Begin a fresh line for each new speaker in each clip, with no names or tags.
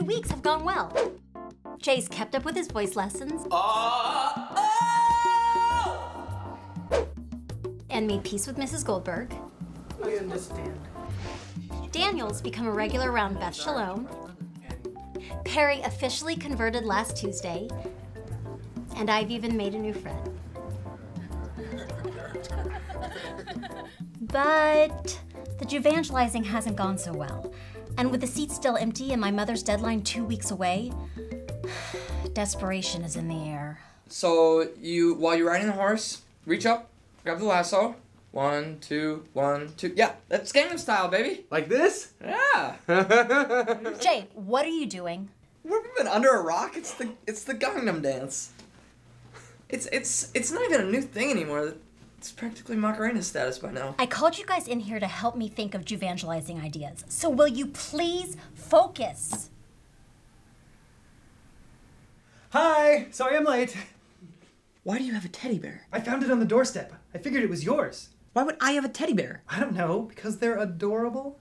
few weeks have gone well. Jay's kept up with his voice lessons. And made peace with Mrs. Goldberg.
I understand.
Daniel's become a regular around Beth Shalom. Perry officially converted last Tuesday. And I've even made a new friend. But the Jewvangelizing hasn't gone so well. And with the seat still empty and my mother's deadline 2 weeks away, desperation is in the air.
So while you're riding the horse, reach up, grab the lasso. 1, 2, 1, 2. Yeah, that's Gangnam Style, baby.
Like this?
Yeah.
Jay, what are you doing?
We've been under a rock. It's the Gangnam dance. It's not even a new thing anymore. It's practically Macarena status by now.
I called you guys in here to help me think of Jewvangelizing ideas. So will you please focus?
Hi! Sorry I'm late.
Why do you have a teddy bear?
I found it on the doorstep. I figured it was yours.
Why would I have a teddy bear?
I don't know, because they're adorable.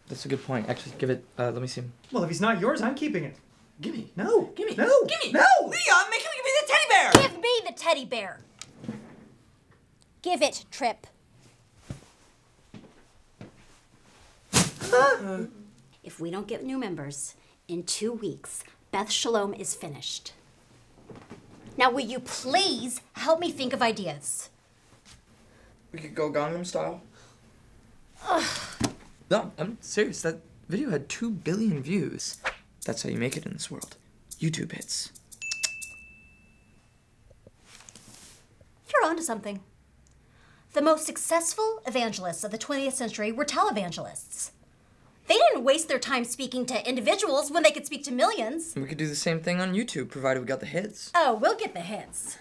That's a good point. Actually, give it, let me see him.
Well, if he's not yours, I'm keeping it.
Gimme.
No.
Gimme.
No.
Gimme.
No.
Leah, make him give me the teddy bear!
Give me the teddy bear! Give it, Trip. If we don't get new members, in 2 weeks, Beth Shalom is finished. Now will you please help me think of ideas?
We could go Gangnam Style. No, I'm serious. That video had 2 billion views. That's how you make it in this world. YouTube hits.
You're onto something. The most successful evangelists of the 20th century were televangelists. They didn't waste their time speaking to individuals when they could speak to millions.
We could do the same thing on YouTube, provided we got the hits.
Oh, we'll get the hits.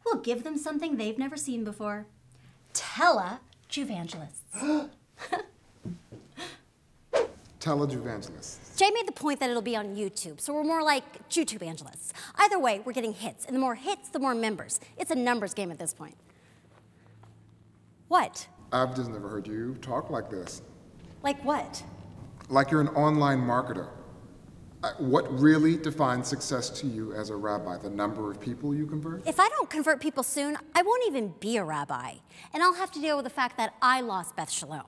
We'll give them something they've never seen before. Tele-Jewvangelists.
Tele-Jewvangelists.
Jay made the point that it'll be on YouTube, so we're more like Jewtubangelists. Either way, we're getting hits, and the more hits, the more members. It's a numbers game at this point. What?
I've just never heard you talk like this.
Like what?
Like you're an online marketer. What really defines success to you as a rabbi? The number of people you convert?
If I don't convert people soon, I won't even be a rabbi. And I'll have to deal with the fact that I lost Beth Shalom.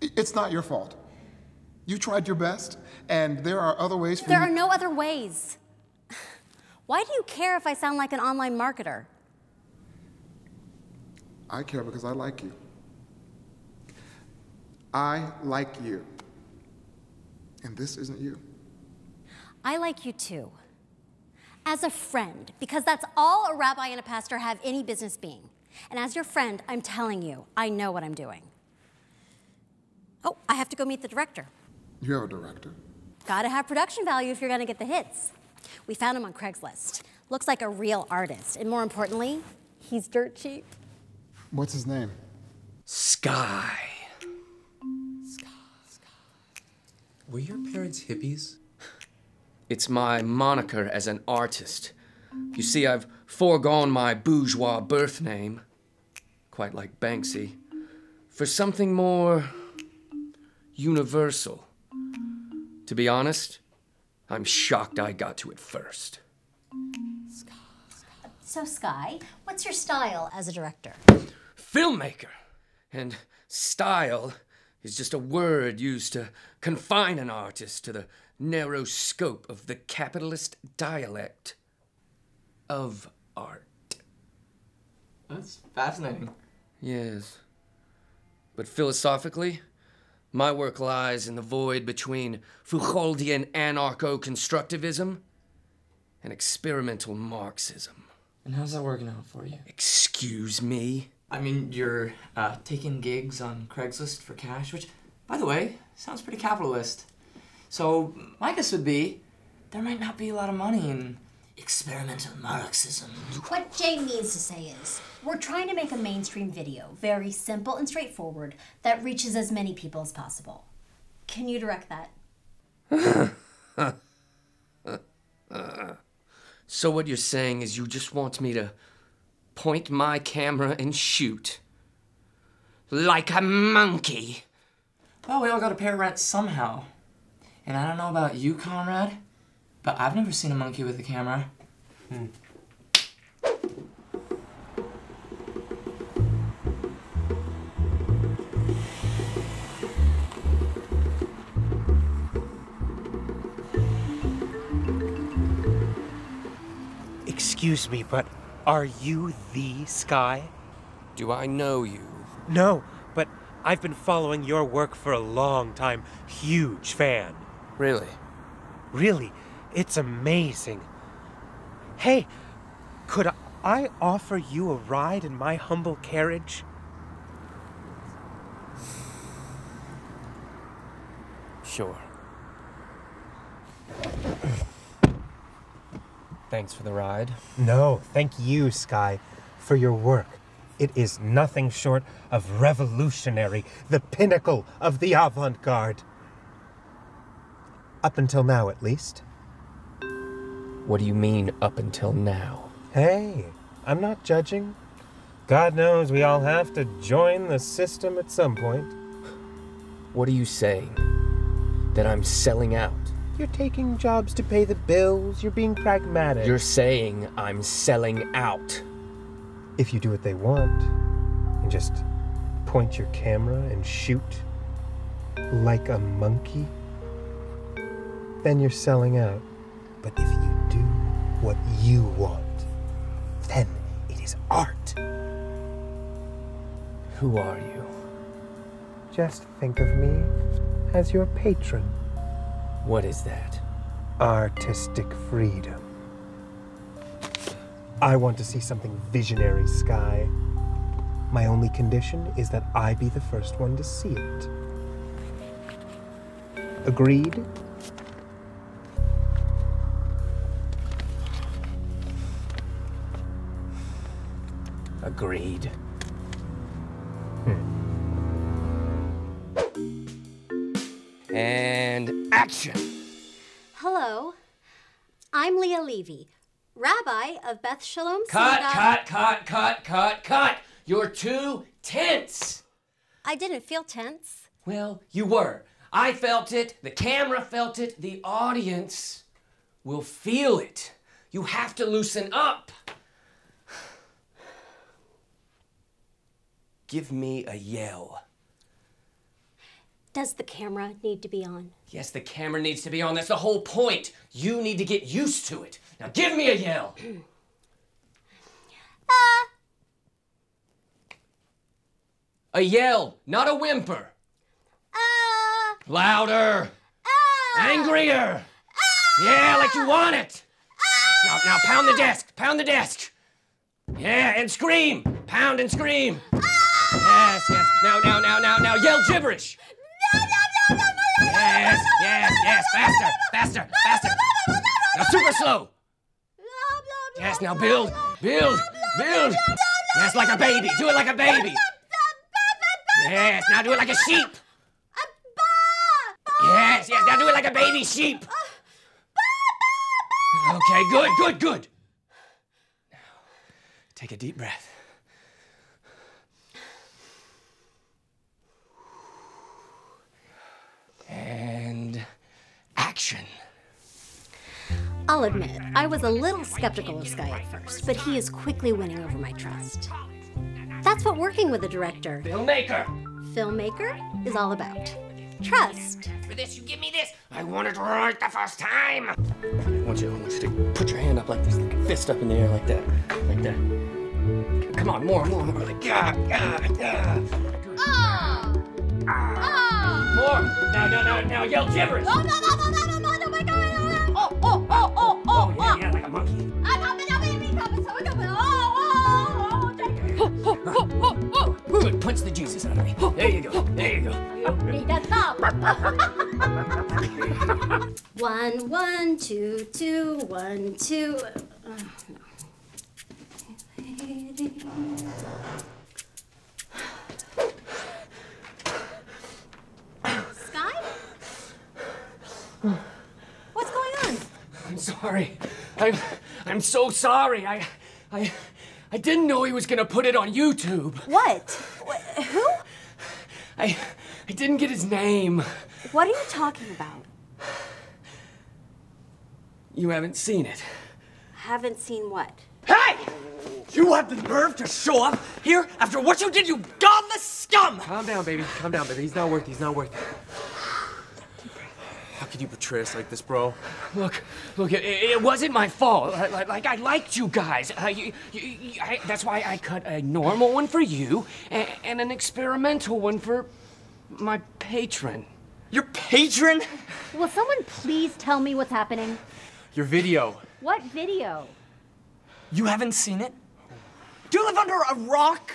It's not your fault. You tried your best, and there are other ways for
There are no other ways. Why do you care if I sound like an online marketer?
I care because I like you. I like you. And this isn't you.
I like you too. As a friend, because that's all a rabbi and a pastor have any business being. And as your friend, I'm telling you, I know what I'm doing. Oh, I have to go meet the director.
You have a director?
Gotta have production value if you're gonna get the hits. We found him on Craigslist. Looks like a real artist. And more importantly, he's dirt cheap.
What's his name?
Sky.
Were your parents hippies?
It's my moniker as an artist. You see, I've foregone my bourgeois birth name, quite like Banksy, for something more universal. To be honest, I'm shocked I got to it first.
So Sky, what's your style as a director?
Filmmaker. And style is just a word used to confine an artist to the narrow scope of the capitalist dialect of art.
That's fascinating.
Yes. But philosophically, my work lies in the void between Foucauldian anarcho-constructivism and experimental Marxism.
And how's that working out for you?
Excuse me?
I mean, you're taking gigs on Craigslist for cash, which, by the way, sounds pretty capitalist. So my guess would be there might not be a lot of money in experimental Marxism.
What Jay means to say is, we're trying to make a mainstream video, very simple and straightforward, that reaches as many people as possible. Can you direct that?
So what you're saying is you just want me to point my camera and shoot. Like a monkey.
Well, we all gotta pay rent somehow. And I don't know about you, Conrad, but I've never seen a monkey with a camera.
Excuse me, but are you the Sky?
Do I know you?
No, but I've been following your work for a long time. Huge fan.
Really?
Really, it's amazing. Hey, could I offer you a ride in my humble carriage?
Sure. Thanks for the ride.
No, thank you, Sky, for your work. It is nothing short of revolutionary, the pinnacle of the avant-garde. Up until now, at least.
What do you mean, up until now?
Hey, I'm not judging. God knows we all have to join the system at some point.
What are you saying? That I'm selling out?
You're taking jobs to pay the bills. You're being pragmatic.
You're saying I'm selling out.
If you do what they want, and just point your camera and shoot like a monkey, then you're selling out. But if you do what you want, then it is art.
Who are you?
Just think of me as your patron.
What is that?
Artistic freedom. I want to see something visionary, Sky. My only condition is that I be the first one to see it. Agreed?
Agreed. And action!
Hello, I'm Leah Levy, Rabbi of Beth Shalom Synagogue.
Cut! You're too tense!
I didn't feel tense.
Well, you were. I felt it, the camera felt it, the audience will feel it. You have to loosen up. Give me a yell.
Does the camera need to be on?
Yes, the camera needs to be on. That's the whole point. You need to get used to it. Now give me a yell. A yell, not a whimper. Louder. Angrier. Yeah, like you want it. Now pound the desk. Pound the desk. Yeah, and scream. Pound and scream. Yes. Now yell gibberish. Yes. Faster. Now super slow. Yes, now build. Yes, like a baby. Do it like a baby. Yes, now do it like a sheep. Yes, now do it like a baby sheep. Okay, good. Now, take a deep breath. And action.
I'll admit, I was a little skeptical of Sky at first, but he is quickly winning over my trust. That's what working with a director, filmmaker, is all about. Trust.
For this, you give me this. I want it right the first time. I want you to put your hand up like this, like a fist up in the air like that. Come on, more. Like, More. Now, yell gibberish.
Oh my God.
Oh, yeah, like a monkey. Good, punch the Jesus out of me. There you go.
You need to stop. 1, 2, 2, 1, 2. Sky? What's going on?
I'm sorry. I'm so sorry. I didn't know he was gonna put it on YouTube.
What? Who?
I didn't get his name.
What are you talking about?
You haven't seen it.
Haven't seen what?
Hey! You have the nerve to show up here after what you did, you godless scum!
Calm down, baby. Calm down, baby. He's not worth it. He's not worth it. How could you betray us like this, bro?
Look, it wasn't my fault. Like I liked you guys. That's why I cut a normal one for you and an experimental one for my patron.
Your patron?
Will someone please tell me what's happening?
Your video.
What video?
You haven't seen it? Do you live under a rock?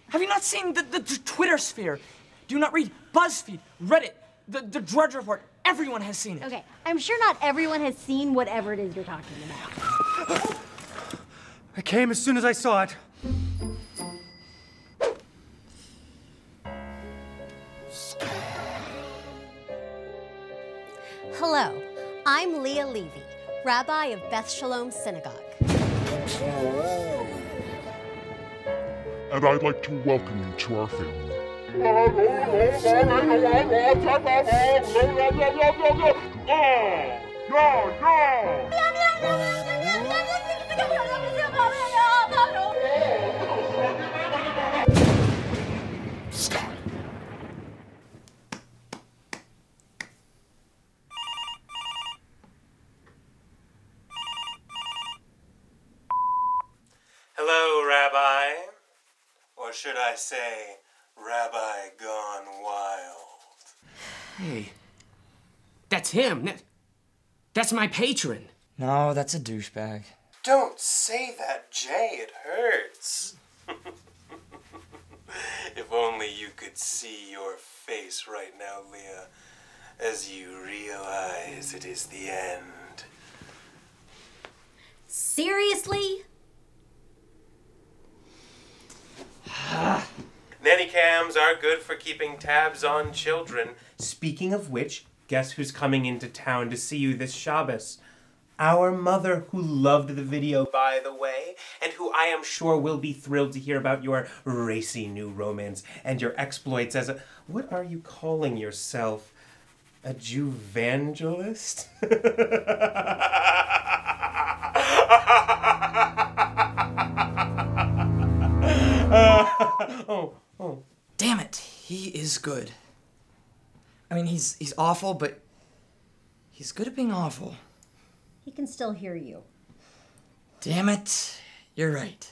Have you not seen the Twitter sphere? Do you not read BuzzFeed, Reddit, the Drudge Report? Everyone has seen it.
Okay, I'm sure not everyone has seen whatever it is you're talking about.
I came as soon as I saw it.
Hello, I'm Leah Levy, Rabbi of Beth Shalom Synagogue.
And I'd like to welcome you to our family.
Hello, Rabbi. Or should I say, Rabbi gone wild.
Hey, that's him. That's my patron.
No, that's a douchebag.
Don't say that, Jay. It hurts. If only you could see your face right now, Leah, as you realize it is the end.
Seriously?
Nanny cams are good for keeping tabs on children. Speaking of which, guess who's coming into town to see you this Shabbos? Our mother, who loved the video, by the way, and who I am sure will be thrilled to hear about your racy new romance and your exploits as a... What are you calling yourself? A Jewvangelist? Oh.
Damn it, he is good. I mean, he's awful, but he's good at being awful.
He can still hear you.
Damn it, you're right.